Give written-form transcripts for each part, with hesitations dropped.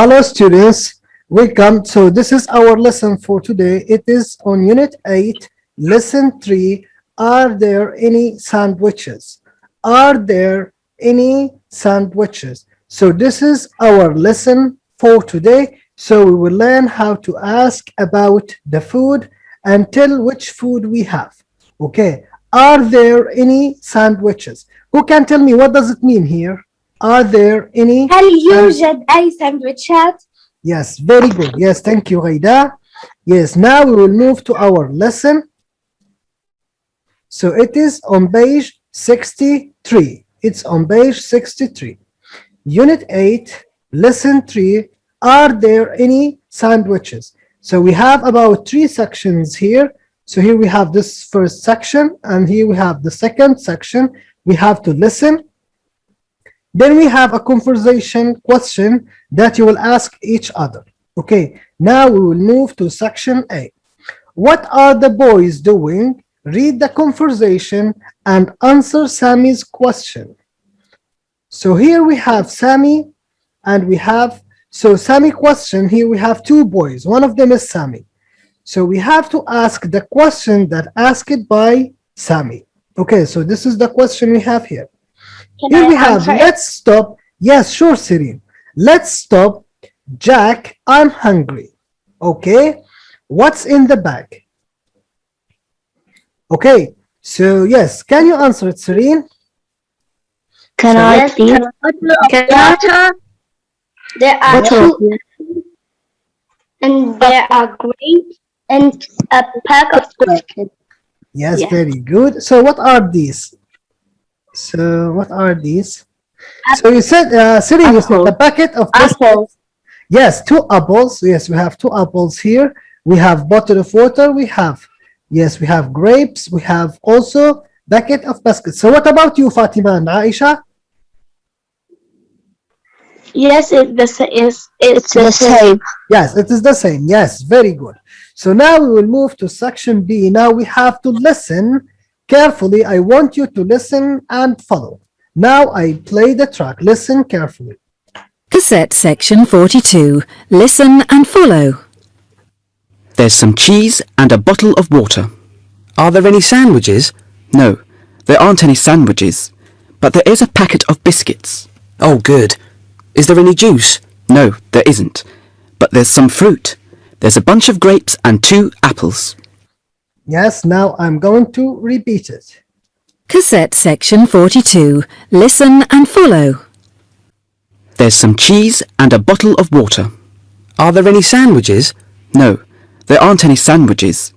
Hello, students. Welcome. So this is our lesson for today. It is on Unit 8, Lesson 3. Are there any sandwiches? Are there any sandwiches? So this is our lesson for today. So we will learn how to ask about the food and tell which food we have. Okay. Are there any sandwiches? Who can tell me what does it mean here? Are there any? هل يوجد أي سندويشات؟ Yes, very good. Yes, thank you, Ghaida. Yes, now we will move to our lesson. So it is on page 63. It's on page 63. Unit 8, lesson 3. Are there any sandwiches? So we have about 3 sections here. So here we have this first section, and here we have the second section. We have to listen. Then we have a conversation question that you will ask each other. Okay, now we will move to section A. What are the boys doing? Read the conversation and answer Sammy's question. So here we have Sammy and we have, so Sammy question, here we have 2 boys. One of them is Sammy. So we have to ask the question that asked by Sammy. Okay, so this is the question we have here. Here we have, let's stop. Yes, sure, Serene. Let's stop. Jack, I'm hungry. Okay, what's in the bag? Okay, so yes, can you answer it, Serene? Can I please? There are 2 and there are grapes and a pack of biscuits. Yes, very good. So what are these? So what are these? So you said, Serene, you said the packet of biscuits. Yes, 2 apples. Yes, we have 2 apples here. We have bottle of water. We have, yes, we have grapes. We have also packet of biscuits. So what about you, Fatima and Aisha? Yes, it's the same. Yes, it is the same. Yes, very good. So now we will move to section B. Now we have to listen carefully. I want you to listen and follow. Now I play the track. Listen carefully. Cassette section 42. Listen and follow. There's some cheese and a bottle of water. Are there any sandwiches? No, there aren't any sandwiches. But there is a packet of biscuits. Oh, good. Is there any juice? No, there isn't. But there's some fruit. There's a bunch of grapes and 2 apples. Yes, now I'm going to repeat it. Cassette section 42. Listen and follow. There's some cheese and a bottle of water. Are there any sandwiches? No, there aren't any sandwiches.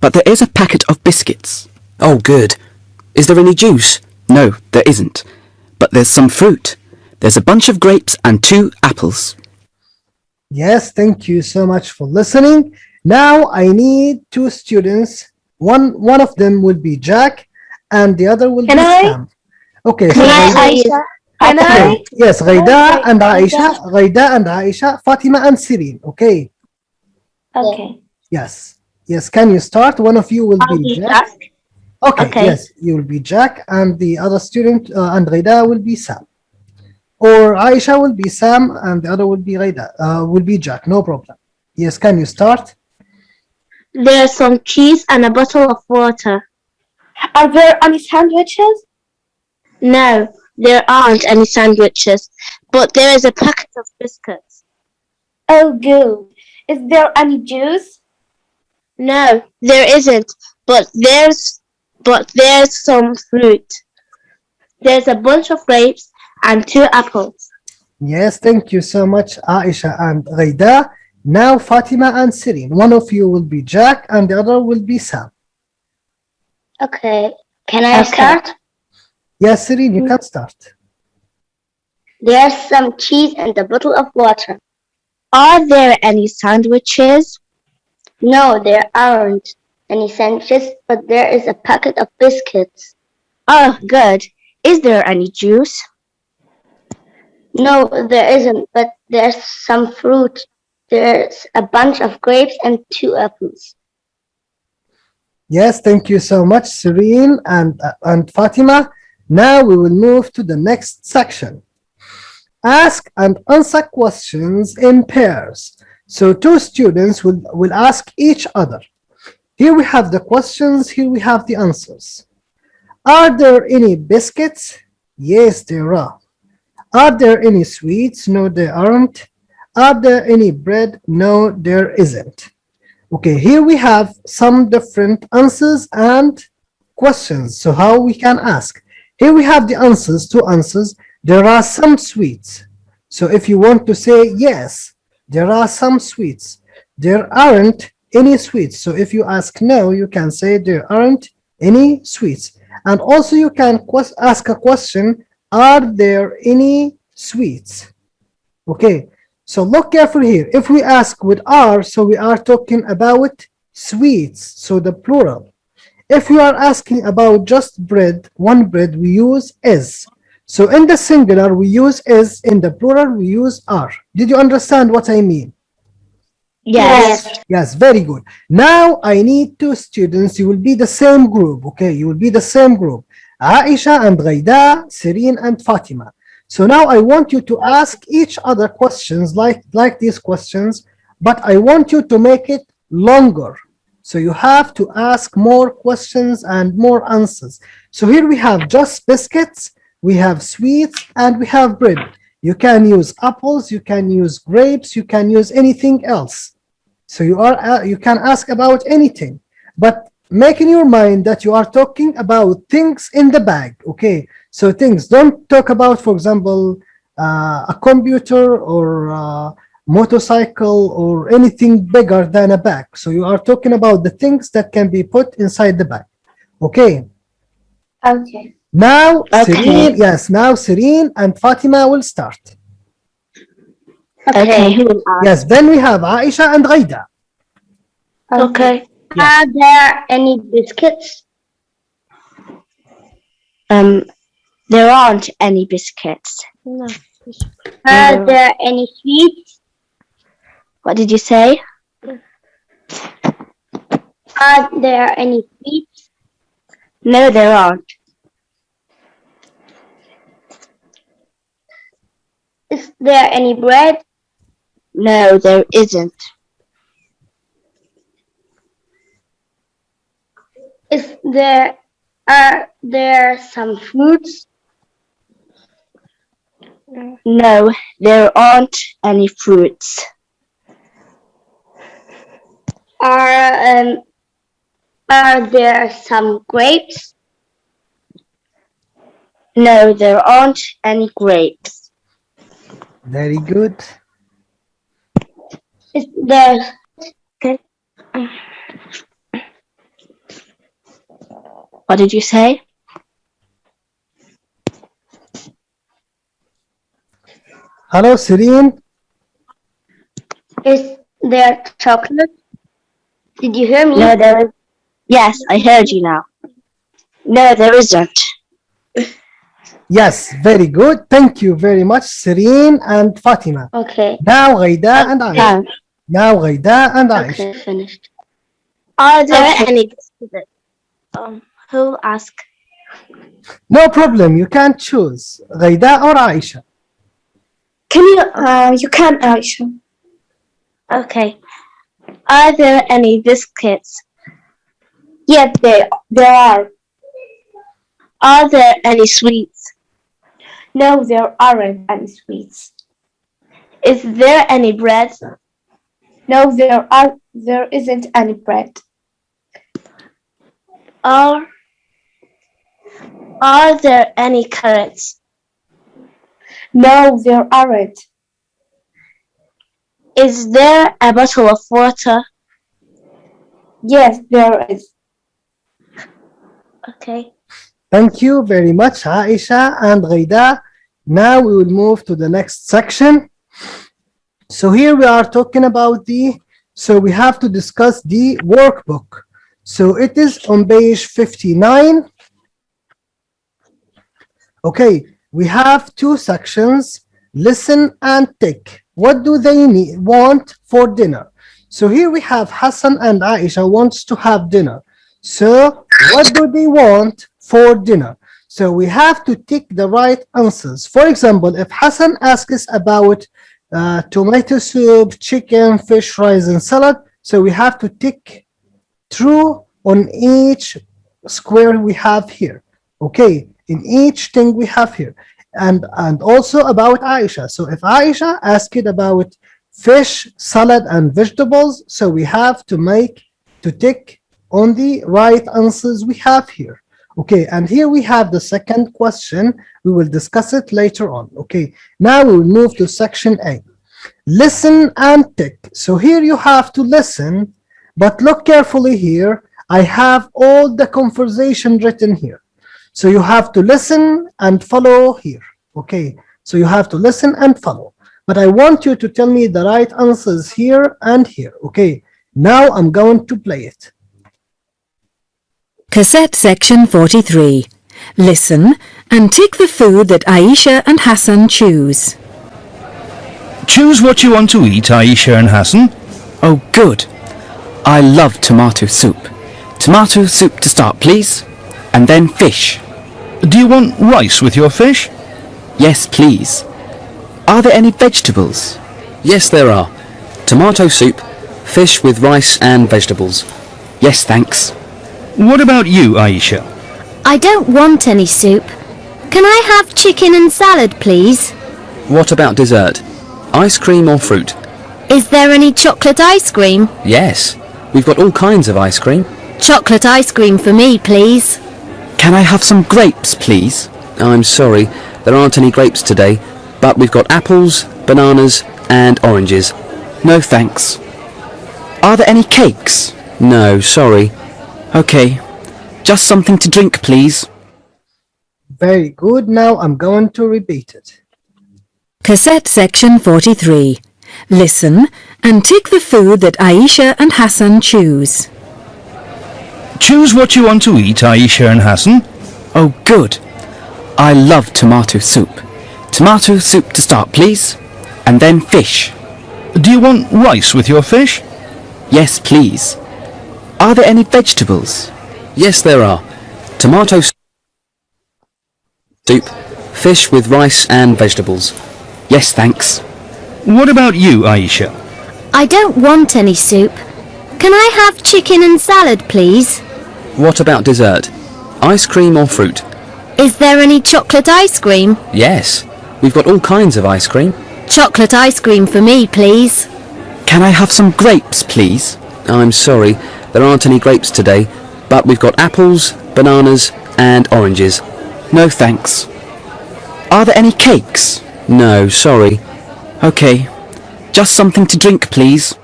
But there is a packet of biscuits. Oh, good. Is there any juice? No, there isn't. But there's some fruit. There's a bunch of grapes and 2 apples. Yes, thank you so much for listening. Now I need 2 students. One of them will be Jack and the other will be Sam. Okay, so yes, Ghaida and Aisha, Fatima and Serene. Okay. Okay. Yes. Yes, can you start? One of you will be Jack. Okay, yes, you will be Jack and the other student and Ghaida will be Sam. Or Aisha will be Sam and the other will be Ghaida, will be Jack, no problem. Yes, can you start? There's some cheese and a bottle of water. Are there any sandwiches? No, there aren't any sandwiches, but there is a packet of biscuits. Oh, good. Is there any juice? No, there isn't, but there's some fruit. There's a bunch of grapes and 2 apples. Yes, thank you so much, Aisha and Ghaida. Now Fatima and Serene. One of you will be Jack and the other will be Sam. Okay. Can I start? Yes, Serene, you can start. There's some cheese and a bottle of water. Are there any sandwiches? No, there aren't any sandwiches, but there is a packet of biscuits. Oh, good. Is there any juice? No, there isn't, but there's some fruit. There's a bunch of grapes and 2 apples. Yes, thank you so much, Serene and Fatima. Now we will move to the next section. ask and answer questions in pairs. So two students will ask each other. Here we have the questions, here we have the answers. Are there any biscuits? Yes, there are. Are there any sweets? No, there aren't. Are there any bread? No, there isn't. Okay, here we have some different answers and questions. So how we can ask? Here we have the answers, two answers. There are some sweets. So if you want to say yes, there are some sweets. There aren't any sweets. So if you ask no, you can say there aren't any sweets. And also you can ask a question, are there any sweets? Okay, so look carefully here. If we ask with are, so we are talking about sweets, so the plural. If we are asking about just bread, one bread, we use is. So in the singular, we use is. In the plural, we use are. Did you understand what I mean? Yes. Yes, very good. Now I need two students. You will be the same group, okay? You will be the same group. Aisha and Ghaida, Sireen and Fatima. So now I want you to ask each other questions like these questions, but I want you to make it longer. So you have to ask more questions and more answers. So here we have just biscuits, we have sweets, and we have bread. You can use apples, you can use grapes, you can use anything else. So you can ask about anything, but make in your mind that you are talking about things in the bag, okay? So things, don't talk about, for example, a computer or a motorcycle or anything bigger than a bag. So you are talking about the things that can be put inside the bag, okay? Okay. Now, Okay. now Sireen and Fatima will start. Okay. Yes, then we have Aisha and Ghaida. Okay. Yes. Are there any biscuits? There aren't any biscuits. No. Are there any sweets? What did you say? Are there any sweets? No, there aren't. Is there any bread? No, there isn't. Are there some fruits? No, there aren't any fruits. Are there some grapes? No, there aren't any grapes. Very good. Is there? Okay. What did you say? Hello, Sireen. Is there chocolate? Did you hear me? No, there is. Yes, I heard you now. No, there isn't. Yes, very good. Thank you very much, Sireen and Fatima. Okay. Now Ghaida and Aisha. Okay. Now Ghaida and Aisha. Okay, finished. Are there any biscuits? Who'll ask? No problem. You can choose Ghaida or Aisha. Can you can, Aisha. Okay. Are there any biscuits? Yes, there are. Are there any sweets? No, there aren't any sweets. Is there any bread? No, there isn't any bread. Are there any carrots? No, there aren't. Is there a bottle of water? Yes, there is. Okay. Thank you very much, Aisha and Ghaida. Now we will move to the next section. So here we are talking about so we have to discuss the workbook. So it is on page 59. Okay, we have two sections, listen and tick. What do they want for dinner? So here we have Hassan and Aisha wants to have dinner. So what do they want for dinner? So we have to tick the right answers. For example, if Hassan asks about tomato soup, chicken, fish, rice, and salad, so we have to tick true on each square we have here. Okay, in each thing we have here. And also about Aisha. So if Aisha asked about fish, salad, and vegetables, so we have to tick on the right answers we have here. Okay, and here we have the second question. We will discuss it later on. Okay, now we will move to section A. Listen and tick. So here you have to listen, but look carefully here. I have all the conversation written here. So you have to listen and follow here. Okay, so you have to listen and follow. But I want you to tell me the right answers here and here. Okay, now I'm going to play it. Cassette section 43. Listen and tick the food that Aisha and Hassan choose. Choose what you want to eat, Aisha and Hassan. Oh, good. I love tomato soup. Tomato soup to start, please. And then fish. Do you want rice with your fish? Yes, please. Are there any vegetables? Yes, there are. Tomato soup, fish with rice and vegetables. Yes, thanks. What about you, Aisha? I don't want any soup. Can I have chicken and salad, please? What about dessert? Ice cream or fruit? Is there any chocolate ice cream? Yes, we've got all kinds of ice cream. Chocolate ice cream for me, please. Can I have some grapes, please? I'm sorry, there aren't any grapes today, but we've got apples, bananas and oranges. No, thanks. Are there any cakes? No, sorry. Okay. Just something to drink, please. Very good. Now I'm going to repeat it. Cassette section 43. Listen and tick the food that Aisha and Hassan choose. Choose what you want to eat, Aisha and Hassan. Oh, good. I love tomato soup. Tomato soup to start, please. And then fish. Do you want rice with your fish? Yes, please. Are there any vegetables? Yes, there are. Tomato soup, fish with rice and vegetables. Yes, thanks. What about you, Aisha? I don't want any soup. Can I have chicken and salad, please? What about dessert? Ice cream or fruit? Is there any chocolate ice cream? Yes, we've got all kinds of ice cream. Chocolate ice cream for me, please. Can I have some grapes, please? I'm sorry, there aren't any grapes today, but we've got apples, bananas and oranges. No, thanks. Are there any cakes? No, sorry. Okay. Just something to drink, please.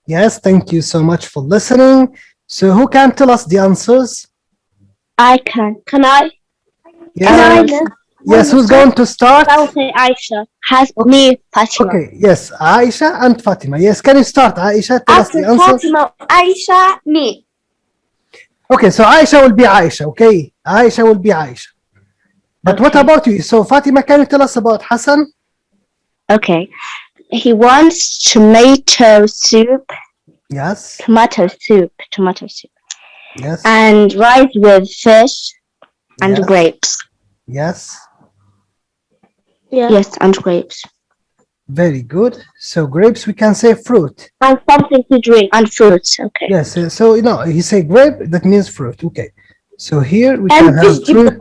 Yes, thank you so much for listening. So who can tell us the answers? I can. Can I? Yes, yes, who's going to start? I will say Aisha. Has me, Fatima. Okay, yes, Aisha and Fatima. Yes, can you start, Aisha? Tell us the answers. Fatima, Aisha, me. Okay, so Aisha will be Aisha, okay? Aisha will be Aisha. But what about you? So Fatima, can you tell us about Hassan? Okay. He wants tomato soup. Yes, Tomato soup. yes, And rice with fish and Yes. grapes. yes. Yes, and grapes. Very good. So grapes, we can say fruit. And something to drink. And fruits. Okay. Yes, so you know, he say grape, that means fruit. Okay. So here we can have fruit.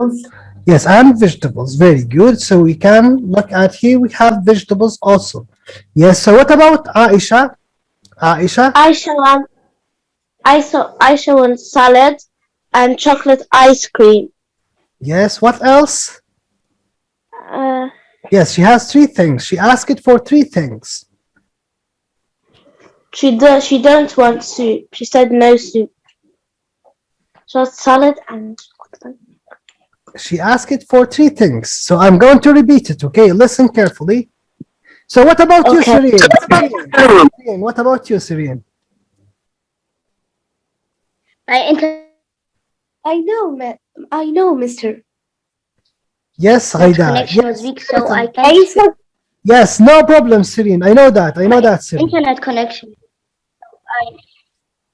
Yes, and vegetables. Very good. So we can look at here, we have vegetables also. Yes, so what about Aisha? Aisha? Aisha wants salad and chocolate ice cream. Yes, what else? Yes, she has three things. She asked it for three things. She don't want soup. She said no soup. She wants salad and She asked it for three things. So I'm going to repeat it, okay? Listen carefully. So what about you, Okay. Sireen? Sireen, what about you, Sireen? I know, mister. Yes, Ghaida. Connection Yes, was weak, so I can't. yes, no problem, Sireen. I know that, Sireen. Internet connection. I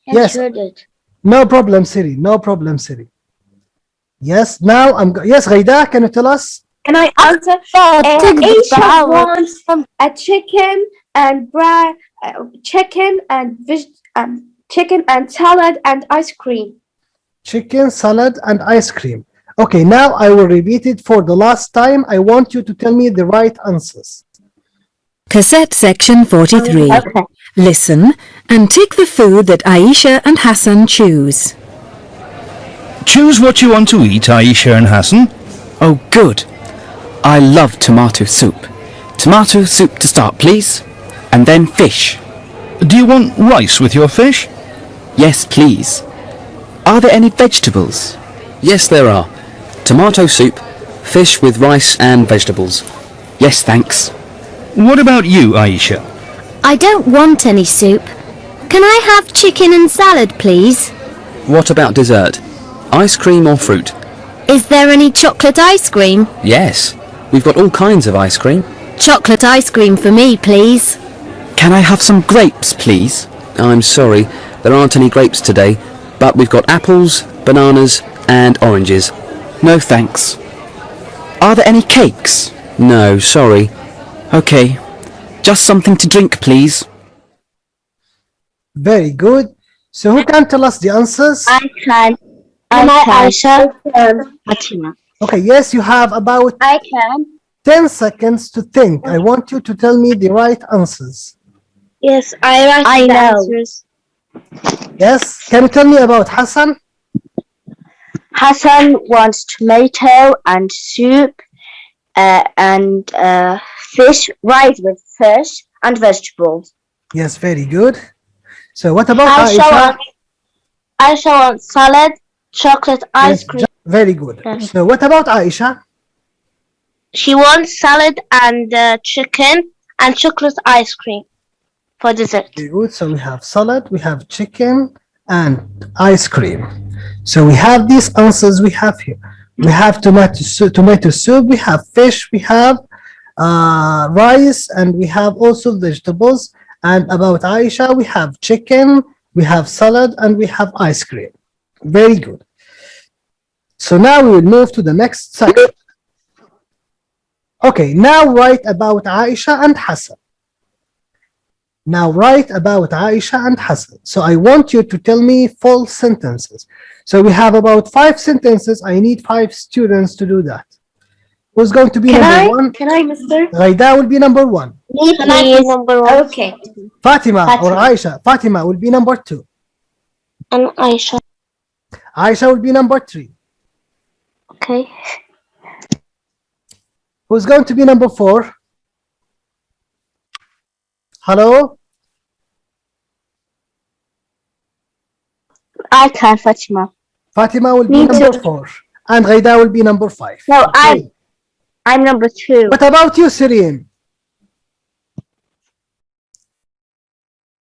Yes. heard it. No problem, Siri. No problem, Siri. Yes, now yes, Ghaida, can you tell us? Can I answer? Aisha wants a chicken and chicken and salad and ice cream. Chicken, salad, and ice cream. Okay, now I will repeat it for the last time. I want you to tell me the right answers. Cassette section 43. Okay. Listen and tick the food that Aisha and Hassan choose. Choose what you want to eat, Aisha and Hassan. Oh, good. I love tomato soup. Tomato soup to start, please. And then fish. Do you want rice with your fish? Yes, please. Are there any vegetables? Yes, there are. Tomato soup, fish with rice and vegetables. Yes, thanks. What about you, Aisha? I don't want any soup. Can I have chicken and salad, please? What about dessert? Ice cream or fruit? Is there any chocolate ice cream? Yes, we've got all kinds of ice cream. Chocolate ice cream for me, please. Can I have some grapes, please? I'm sorry, there aren't any grapes today, but we've got apples, bananas and oranges. No, thanks. Are there any cakes? No, sorry. Okay. Just something to drink, please. Very good. So who can tell us the answers? I can. Aisha. Fatima. Okay, yes, you have about I can. 10 seconds to think. I want you to tell me the right answers. Yes, I know. Answers. Yes, can you tell me about Hassan? Hassan wants tomato and soup and fish, rice with fish and vegetables. Yes, very good. So what about Aisha? Aisha wants salad, chocolate ice Yes, cream. very good. Yes. So what about Aisha? She wants salad and chicken and chocolate ice cream for dessert. Very good. So we have salad, we have chicken, and ice cream. So we have these answers we have here. We have tomato soup, we have fish, we have rice, and we have also vegetables. And about Aisha, we have chicken, we have salad, and we have ice cream. Very good. So now we will move to the next section. Okay, now write about Aisha and Hassan. Now write about Aisha and Hassan. So I want you to tell me full sentences. So we have about 5 sentences. I need 5 students to do that. Who's going to be number 1? Can I, Mr.? Ghaida will be number 1. Me, please. Number one. Okay. Fatima or Aisha. Fatima will be number 2. And Aisha. Aisha will be number 3. Okay. Who's going to be number 4? Hello? I can, Fatima. Fatima will be Me number too. 4. And Ghaida will be number 5. No, Okay. I'm number 2. What about you, Sireen?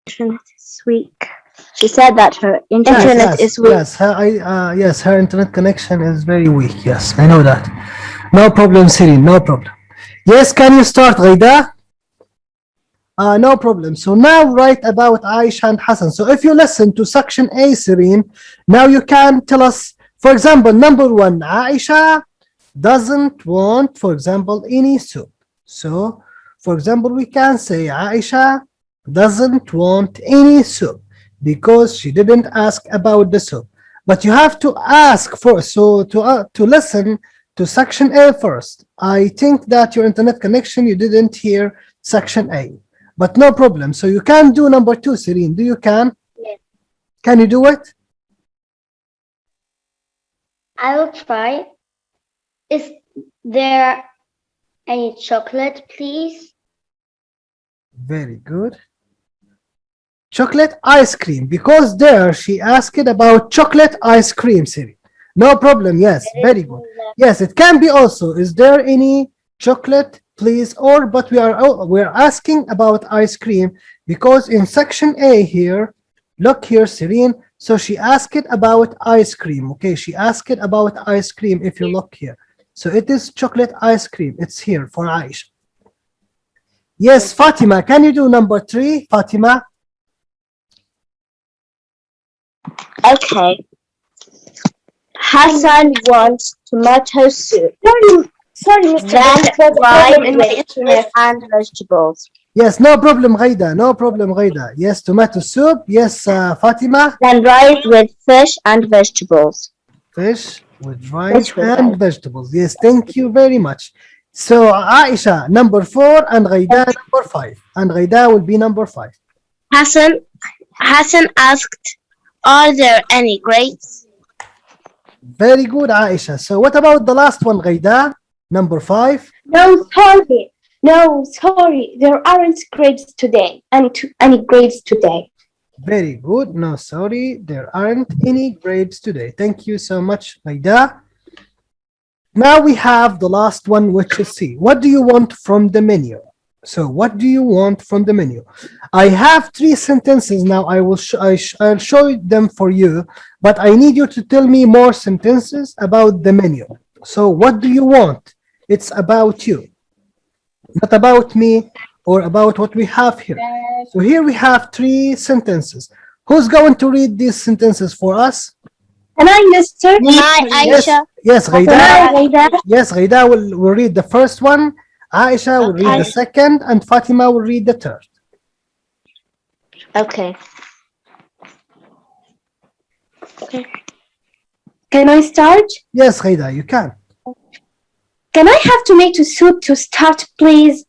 Internet is weak. She said that her internet is weak. Yes, her internet connection is very weak. Yes, I know that. No problem, Sireen, no problem. Yes, can you start, Ghaida? No problem. So now write about Aisha and Hassan. So if you listen to section A, Sireen, now you can tell us, for example, number 1, Aisha doesn't want, for example, any soup. So, for example, we can say Aisha doesn't want any soup because she didn't ask about the soup. But you have to ask first. So to listen to section A first. I think that your internet connection, you didn't hear section A. But no problem. So you can do number 2, Sireen. Do you can? Yes. Can you do it? I will try. Is there any chocolate, please? Very good. Chocolate ice cream, because there she asked about chocolate ice cream, Siri. No problem. Yes, very good. Yes, it can be also. Is there any chocolate, please? Or but we're asking about ice cream because in section A here, look here, Sireen. So she asked about ice cream. Okay, she asked about ice cream. If you look here, so it is chocolate ice cream. It's here for Aisha. Yes, Fatima, can you do number 3, Fatima? Okay. Hassan wants tomato soup. Sorry, Mr. Then There's a problem in my rice internet. and vegetables. Yes, no problem, Ghaida. No problem, Ghaida. Yes, tomato soup. Yes, Fatima. Then rice with fish and vegetables. Fish with rice Fish with and rice. vegetables. Yes, thank you very much. So Aisha, number 4, and Ghaida, number 5. And Ghaida will be number 5. Hassan asked, "Are there any grapes?" Very good, Aisha. So what about the last one, Ghaida? Number 5. No, sorry. No, sorry. There aren't grapes today. Any grapes today. Very good. No, sorry, there aren't any grapes today. Thank you so much, Ghaida. Now we have the last one, which is C. What do you want from the menu? So what do you want from the menu? I have 3 sentences now. I'll show them for you, but I need you to tell me more sentences about the menu. So what do you want? It's about you, not about me or about what we have here. So here we have 3 sentences. Who's going to read these sentences for us? And I, Mr. Yes, Aisha. yes, Can Ghaida. I read that? Yes, Ghaida will read the first one. Aisha will read the second, and Fatima will read the third. Okay. Can I start? Yes, Ghaida, you can. Can I have tomato soup to start, please?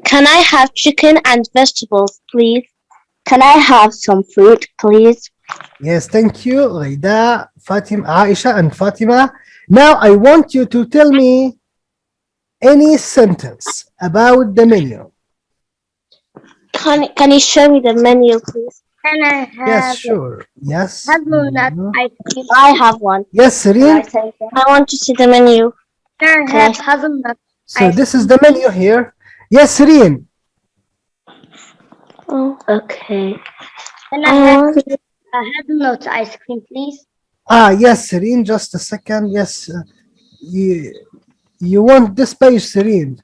Can I have chicken and vegetables, please? Can I have some fruit, please? Yes, thank you, Ghaida, Fatima, Aisha, and Fatima. Now I want you to tell me any sentence about the menu. Can you show me the menu, please? Can I have Yes, sure. Yes. hazelnut ice cream? I have one. Yes, Serene. I want to see the menu. Can I have hazelnut? So this is the menu here. Yes, Serene. Oh, okay. Can I have a hazelnut ice cream, please? Yes, Serene, just a second. Yes, you want this page, Serene?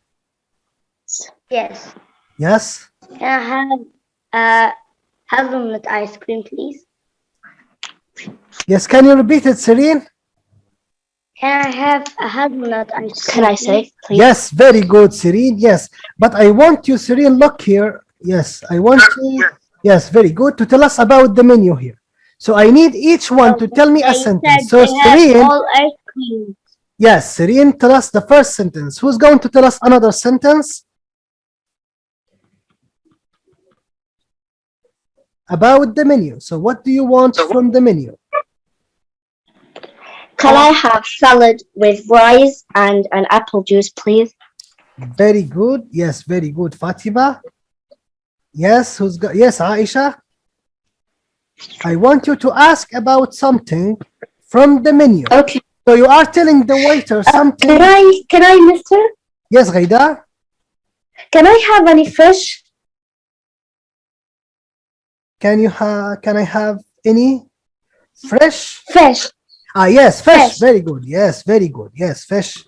Yes. Yes. Can I have a hazelnut ice cream, please? Yes, can you repeat it, Serene? Can I have a hazelnut ice cream? Can I say, please? Yes, very good, Serene. Yes, but I want you, Serene, look here. Yes, I want you. Yes, very good, to tell us about the menu here. So I need each one to tell me a sentence. So Serene, all ice cream. yes, Serene, tell us the first sentence. Who's going to tell us another sentence about the menu? So what do you want from the menu? Can I have salad with rice and an apple juice, please? Very good. Yes, very good. Fatima. Yes, who's got? Yes, Aisha. I want you to ask about something from the menu. Okay. So you are telling the waiter something. Can I, mister? Yes, Ghaida. Can I have any fish? Can I have any fresh? Fish. Yes, fish. Fish. Very good. Yes, very good. Yes, fish.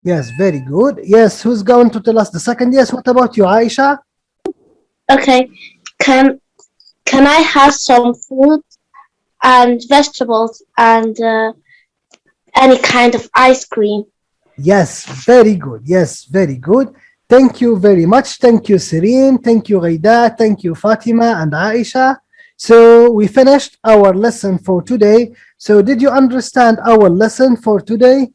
Yes, very good. Yes, who's going to tell us the second? Yes, what about you, Aisha? Okay. Can I have some fruit and vegetables and any kind of ice cream? Yes, very good. Yes, very good. Thank you very much. Thank you, Serene. Thank you, Ghaida. Thank you, Fatima and Aisha. So we finished our lesson for today. So did you understand our lesson for today?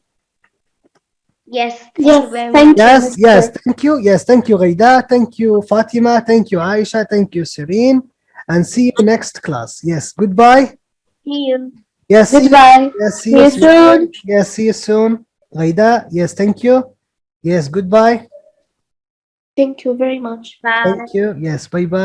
Yes. Yes, Thank Yes, yes, thank you. Yes, thank you, Ghaida. Thank you, Fatima. Thank you, Aisha. Thank you, Serene. And see you next class. Yes, goodbye. See you. Yes, see you. Goodbye. Yes, see See you soon. Yes, see you soon. Ghaida, yes, thank you. Yes, goodbye. Thank you very much. Bye. Thank you. Yes, bye-bye.